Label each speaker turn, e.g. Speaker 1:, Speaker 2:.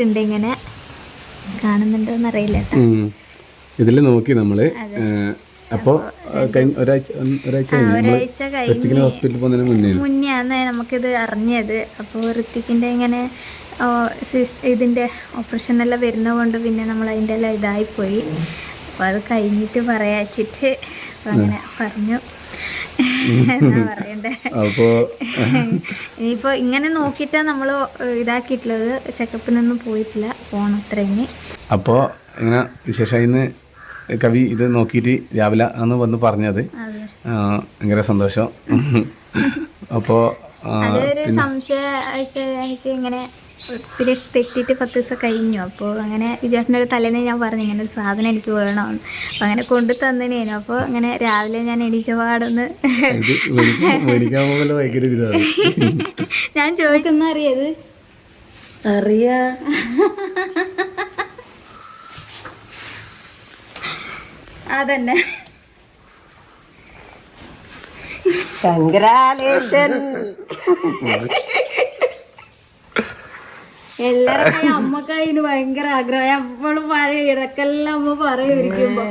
Speaker 1: ഇട്ടിട്ടുണ്ട് ഇങ്ങനെ. കാണുന്നുണ്ടോന്ന് അറിയില്ല.
Speaker 2: ഇതിൽ നോക്കി നമ്മള് അപ്പോൾ ഒരാഴ്ച ഹോസ്പിറ്റലിൽ പോകുന്നതിന്
Speaker 1: മുന്നെയാണ് നമുക്കിത് അറിഞ്ഞത്. അപ്പോൾ ഋത്തിക്കിൻ്റെ ഇങ്ങനെ ഇതിൻ്റെ ഓപ്പറേഷനെല്ലാം വരുന്നത് കൊണ്ട് പിന്നെ നമ്മൾ അതിൻ്റെ എല്ലാം ഇതായിപ്പോയി. അപ്പോൾ അത് കഴിഞ്ഞിട്ട് പറയാച്ചിട്ട് അങ്ങനെ പറഞ്ഞു. എന്നാ പറയണ്ടേ, ഇനിയിപ്പോൾ ഇങ്ങനെ നോക്കിയിട്ടാണ് നമ്മൾ ഇതാക്കിയിട്ടുള്ളത്. ചെക്കപ്പിനൊന്നും പോയിട്ടില്ല, പോകണം അത്രയും.
Speaker 2: അപ്പോൾ ഇങ്ങനെ വിശേഷമായിന്ന് കവി ഇത് നോക്കിയിട്ട് രാവിലെ ആണ് വന്ന് പറഞ്ഞത്. ഭയങ്കര സന്തോഷം. അപ്പോൾ
Speaker 1: അതൊരു സംശയം എനിക്ക് ഇങ്ങനെ പീരിയഡ്സ് തെറ്റിയിട്ട് 10 ദിവസം കഴിഞ്ഞു. അപ്പോൾ അങ്ങനെ വിജയേട്ടൻ്റെ ഒരു തലേന്ന് ഞാൻ പറഞ്ഞു ഇങ്ങനെ ഒരു സാധനം എനിക്ക് വേണമെന്ന്. അപ്പോൾ അങ്ങനെ കൊണ്ടു തന്നേനു. അപ്പോൾ അങ്ങനെ രാവിലെ ഞാൻ എണീച്ച പാടൊന്ന് ഞാൻ ചോദിക്കുന്ന അറിയത്
Speaker 3: അറിയാ
Speaker 1: അതന്നെ.
Speaker 3: കൺഗ്രാലേഷൻ.
Speaker 1: എല്ലാവരുടെയും അമ്മക്ക് അതിന് ഭയങ്കര ആഗ്രഹം. എപ്പോഴും പറയും, ഇടക്കെല്ലാം അമ്മ പറയും ഇരിക്കുമ്പോ